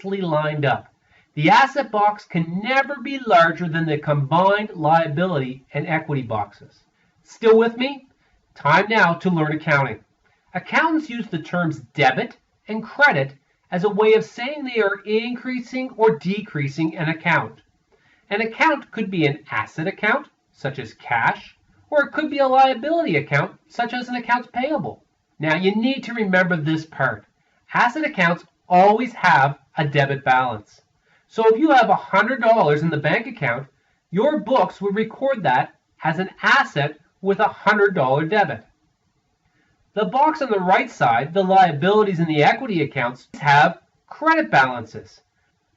nicely lined up. The asset box can never be larger than the combined liability and equity boxes. Still with me? Time now to learn accounting. Accountants use the terms debit and credit as a way of saying they are increasing or decreasing an account. An account could be an asset account, such as cash, or it could be a liability account, such as an accounts payable. Now you need to remember this part. Asset accounts always have a debit balance. So if you have $100 in the bank account, your books would record that as an asset with a $100 debit. The box on the right side, the liabilities and the equity accounts, have credit balances.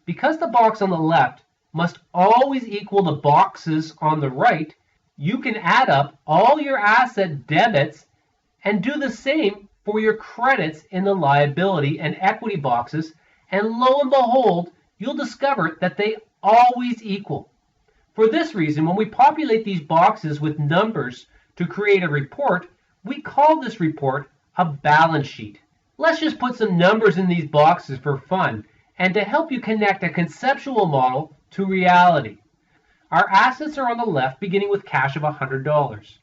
Because the box on the left must always equal the boxes on the right, you can add up all your asset debits and do the same for your credits in the liability and equity boxes, and lo and behold, you'll discover that they always equal. For this reason, when we populate these boxes with numbers to create a report, we call this report a balance sheet. Let's just put some numbers in these boxes for fun and to help you connect a conceptual model to reality. Our assets are on the left, beginning with cash of $100.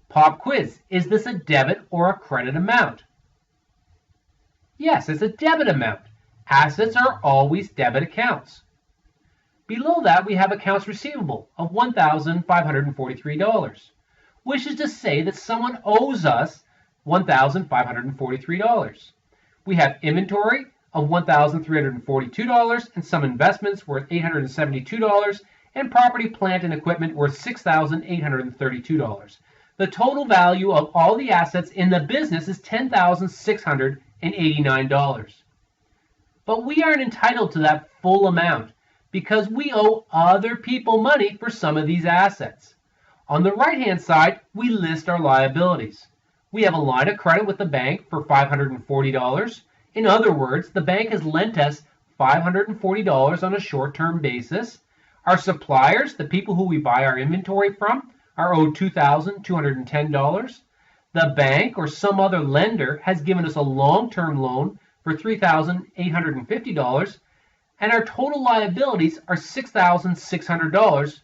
Pop quiz, is this a debit or a credit amount? Yes, it's a debit amount. Assets are always debit accounts. Below that, we have accounts receivable of $1,543, which is to say that someone owes us $1,543. We have inventory of $1,342 and some investments worth $872 and property, plant, and equipment worth $6,832. The total value of all the assets in the business is $10,689. But we aren't entitled to that full amount because we owe other people money for some of these assets. On the right-hand side, we list our liabilities. We have a line of credit with the bank for $540. In other words, the bank has lent us $540 on a short-term basis. Our suppliers, the people who we buy our inventory from, are owed $2,210. The bank or some other lender has given us a long-term loan for $3,850, and our total liabilities are $6,600,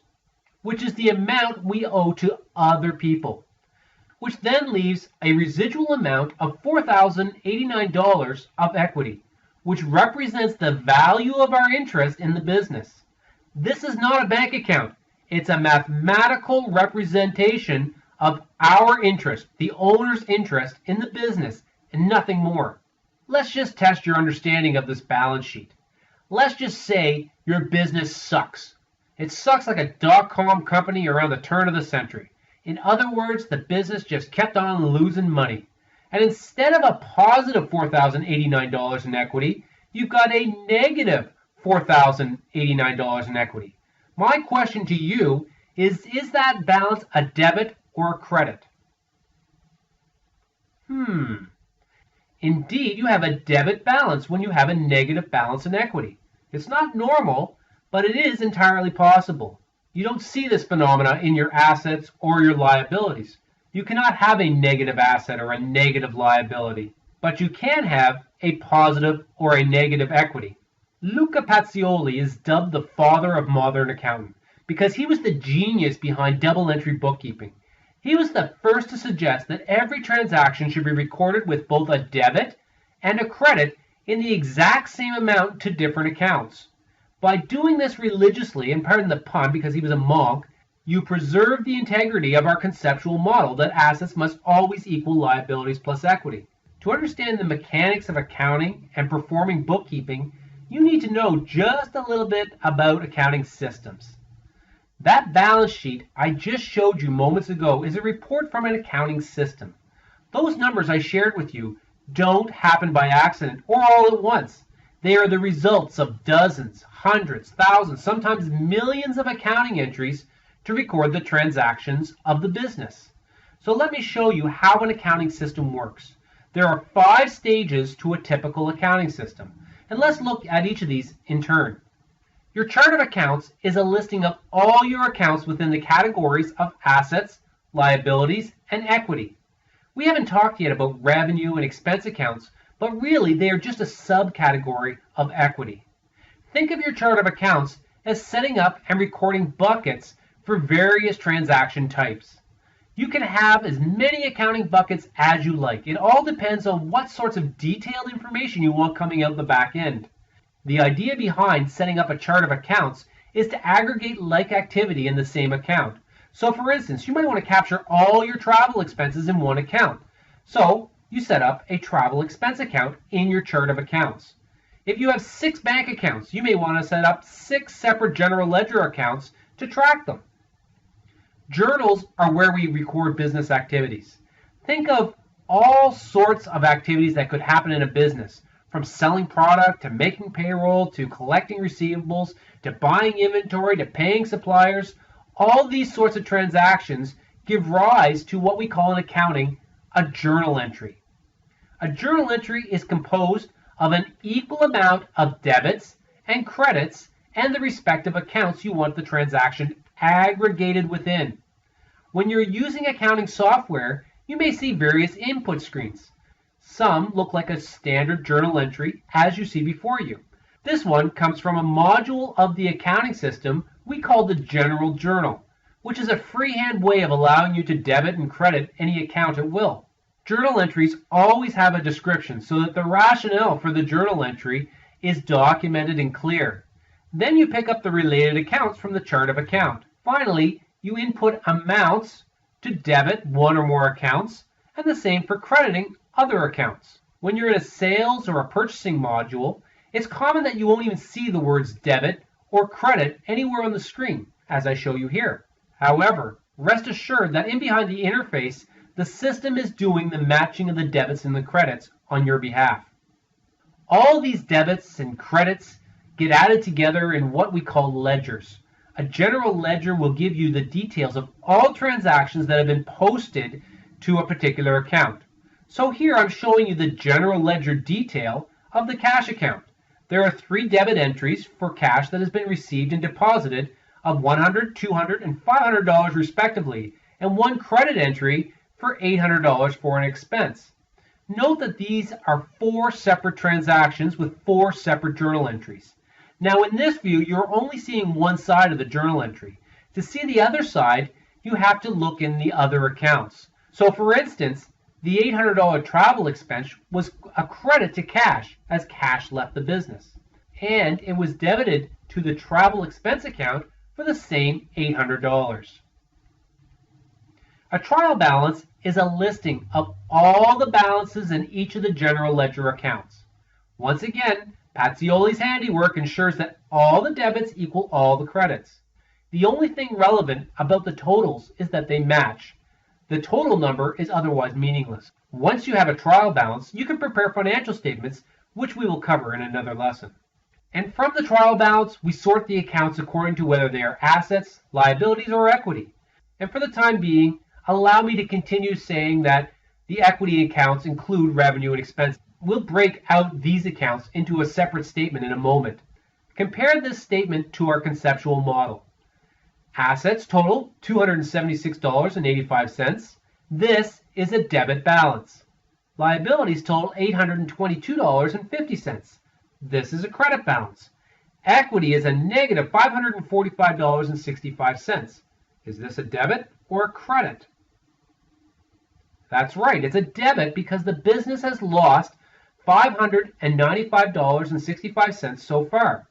which is the amount we owe to other people, which then leaves a residual amount of $4,089 of equity, which represents the value of our interest in the business. This is not a bank account. It's a mathematical representation of our interest, the owner's interest in the business, and nothing more. Let's just test your understanding of this balance sheet. Let's just say your business sucks. It sucks like a dot-com company around the turn of the century. In other words, the business just kept on losing money. And instead of a positive $4,089 in equity, you've got a negative $4,089 in equity. My question to you is that balance a debit or a credit? Indeed, you have a debit balance when you have a negative balance in equity. It's not normal, but it is entirely possible. You don't see this phenomena in your assets or your liabilities. You cannot have a negative asset or a negative liability, but you can have a positive or a negative equity. Luca Pacioli is dubbed the father of modern accounting because he was the genius behind double entry bookkeeping. He was the first to suggest that every transaction should be recorded with both a debit and a credit in the exact same amount to different accounts. By doing this religiously, and pardon the pun because he was a monk, you preserve the integrity of our conceptual model that assets must always equal liabilities plus equity. To understand the mechanics of accounting and performing bookkeeping, you need to know just a little bit about accounting systems. That balance sheet I just showed you moments ago is a report from an accounting system. Those numbers I shared with you don't happen by accident or all at once. They are the results of dozens, hundreds, thousands, sometimes millions of accounting entries to record the transactions of the business. So let me show you how an accounting system works. There are 5 stages to a typical accounting system, and let's look at each of these in turn. Your chart of accounts is a listing of all your accounts within the categories of assets, liabilities, and equity. We haven't talked yet about revenue and expense accounts, but really they are just a subcategory of equity. Think of your chart of accounts as setting up and recording buckets for various transaction types. You can have as many accounting buckets as you like. It all depends on what sorts of detailed information you want coming out the back end. The idea behind setting up a chart of accounts is to aggregate like activity in the same account. So for instance, you might want to capture all your travel expenses in one account. So you set up a travel expense account in your chart of accounts. If you have 6 bank accounts, you may want to set up 6 separate general ledger accounts to track them. Journals are where we record business activities. Think of all sorts of activities that could happen in a business, from selling product to making payroll to collecting receivables to buying inventory to paying suppliers. All these sorts of transactions give rise to what we call in accounting a journal entry. A journal entry is composed of an equal amount of debits and credits and the respective accounts you want the transaction aggregated within. When you're using accounting software, you may see various input screens. Some look like a standard journal entry as you see before you. This one comes from a module of the accounting system we call the General Journal, which is a freehand way of allowing you to debit and credit any account at will. Journal entries always have a description so that the rationale for the journal entry is documented and clear. Then you pick up the related accounts from the chart of account. Finally, you input amounts to debit one or more accounts, and the same for crediting other accounts. When you're in a sales or a purchasing module, it's common that you won't even see the words debit or credit anywhere on the screen, as I show you here. However, rest assured that in behind the interface, the system is doing the matching of the debits and the credits on your behalf. All these debits and credits get added together in what we call ledgers. A general ledger will give you the details of all transactions that have been posted to a particular account. So here I'm showing you the general ledger detail of the cash account. There are 3 debit entries for cash that has been received and deposited of $100, $200, and $500 respectively, and 1 credit entry for $800 for an expense. Note that these are 4 separate transactions with 4 separate journal entries. Now in this view, you're only seeing one side of the journal entry. To see the other side, you have to look in the other accounts. So for instance, the $800 travel expense was a credit to cash as cash left the business. And it was debited to the travel expense account for the same $800. A trial balance is a listing of all the balances in each of the general ledger accounts. Once again, Pazzioli's handiwork ensures that all the debits equal all the credits. The only thing relevant about the totals is that they match. The total number is otherwise meaningless. Once you have a trial balance, you can prepare financial statements, which we will cover in another lesson. And from the trial balance, we sort the accounts according to whether they are assets, liabilities, or equity. And for the time being, allow me to continue saying that the equity accounts include revenue and expense. We'll break out these accounts into a separate statement in a moment. Compare this statement to our conceptual model. Assets total $276.85. This is a debit balance. Liabilities total $822.50. This is a credit balance. Equity is a negative $545.65. Is this a debit or a credit? That's right, it's a debit because the business has lost $595.65 so far.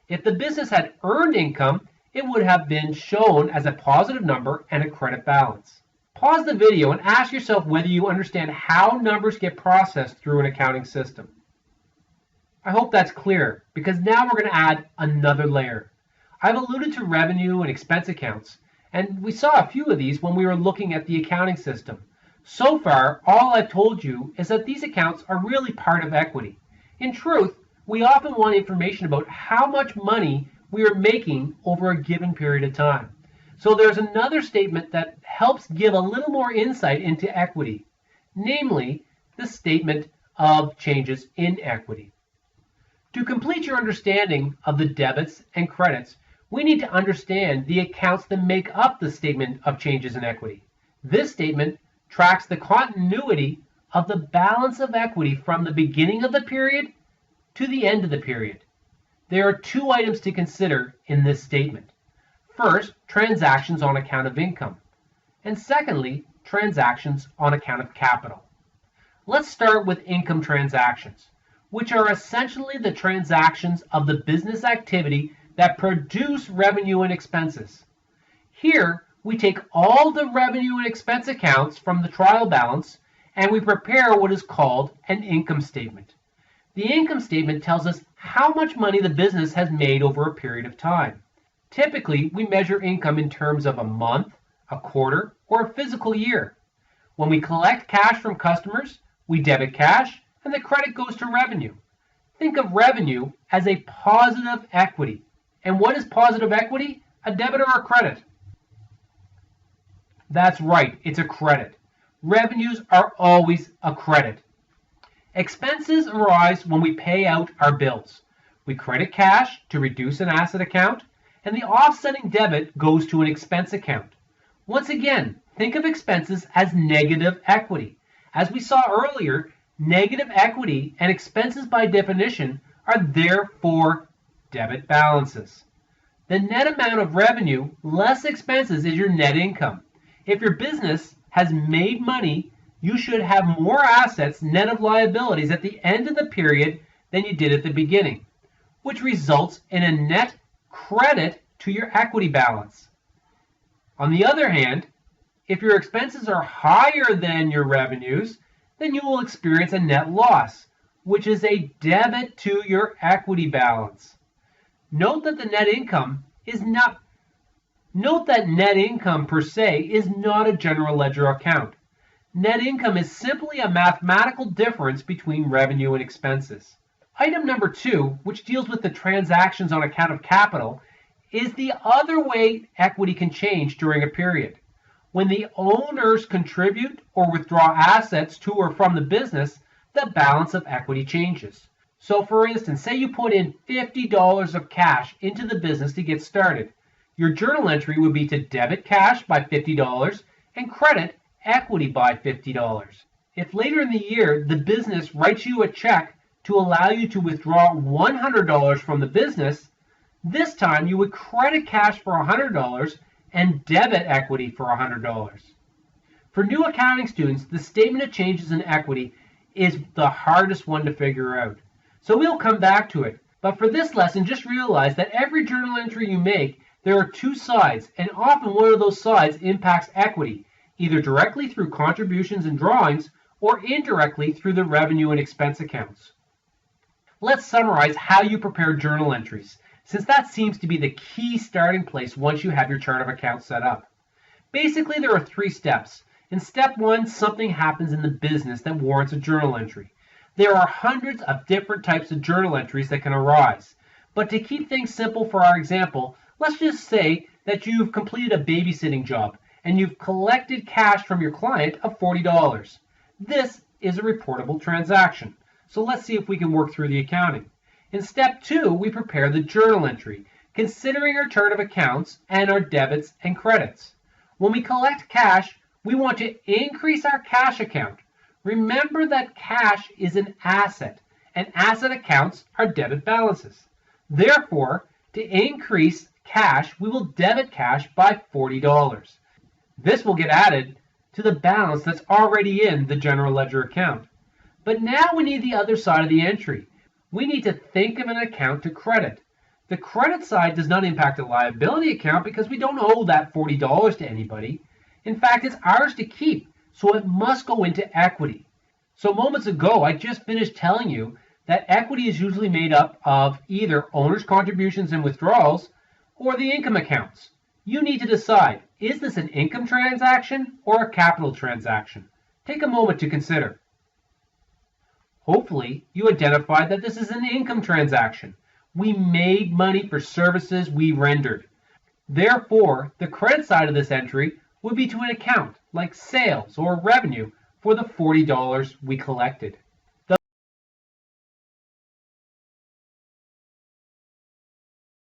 If the business had earned income, it would have been shown as a positive number and a credit balance. Pause the video and ask yourself whether you understand how numbers get processed through an accounting system. I hope that's clear, because now we're going to add another layer. I've alluded to revenue and expense accounts, and we saw a few of these when we were looking at the accounting system. So far, all I've told you is that these accounts are really part of equity. In truth, we often want information about how much money we are making over a given period of time. So there's another statement that helps give a little more insight into equity, namely the statement of changes in equity. To complete your understanding of the debits and credits, we need to understand the accounts that make up the statement of changes in equity. This statement tracks the continuity of the balance of equity from the beginning of the period to the end of the period. There are two items to consider in this statement. First, transactions on account of income, and secondly, transactions on account of capital. Let's start with income transactions, which are essentially the transactions of the business activity that produce revenue and expenses. Here, we take all the revenue and expense accounts from the trial balance and we prepare what is called an income statement. The income statement tells us how much money the business has made over a period of time. Typically, we measure income in terms of a month, a quarter, or a physical year. When we collect cash from customers, we debit cash and the credit goes to revenue. Think of revenue as a positive equity. And what is positive equity? A debit or a credit? That's right, it's a credit. Revenues are always a credit. Expenses arise when we pay out our bills. We credit cash to reduce an asset account, and the offsetting debit goes to an expense account. Once again, think of expenses as negative equity. As we saw earlier, negative equity and expenses by definition are therefore debit balances. The net amount of revenue less expenses is your net income. If your business has made money, you should have more assets net of liabilities at the end of the period than you did at the beginning, which results in a net credit to your equity balance. On the other hand, if your expenses are higher than your revenues, then you will experience a net loss, which is a debit to your equity balance. Note that net income per se is not a general ledger account. Net income is simply a mathematical difference between revenue and expenses. Item number 2, which deals with the transactions on account of capital, is the other way equity can change during a period. When the owners contribute or withdraw assets to or from the business, the balance of equity changes. So for instance, say you put in $50 of cash into the business to get started. Your journal entry would be to debit cash by $50 and credit equity by $50. If later in the year the business writes you a check to allow you to withdraw $100 from the business, this time you would credit cash for $100 and debit equity for $100. For new accounting students, the statement of changes in equity is the hardest one to figure out. So we'll come back to it. But for this lesson, just realize that every journal entry you make, there are two sides, and often one of those sides impacts equity, either directly through contributions and drawings or indirectly through the revenue and expense accounts. Let's summarize how you prepare journal entries, since that seems to be the key starting place once you have your chart of accounts set up. Basically, there are 3 steps. In step 1, something happens in the business that warrants a journal entry. There are hundreds of different types of journal entries that can arise. But to keep things simple for our example, let's just say that you've completed a babysitting job and you've collected cash from your client of $40. This is a reportable transaction. So let's see if we can work through the accounting. In step 2, we prepare the journal entry, considering our chart of accounts and our debits and credits. When we collect cash, we want to increase our cash account. Remember that cash is an asset, and asset accounts are debit balances. Therefore, to increase cash, we will debit cash by $40. This will get added to the balance that's already in the general ledger account. But now we need the other side of the entry. We need to think of an account to credit. The credit side does not impact a liability account because we don't owe that $40 to anybody. In fact, it's ours to keep, so it must go into equity. So moments ago, I just finished telling you that equity is usually made up of either owner's contributions and withdrawals or the income accounts. You need to decide, is this an income transaction or a capital transaction? Take a moment to consider. Hopefully, you identified that this is an income transaction. We made money for services we rendered. Therefore, the credit side of this entry would be to an account like sales or revenue for the $40 we collected.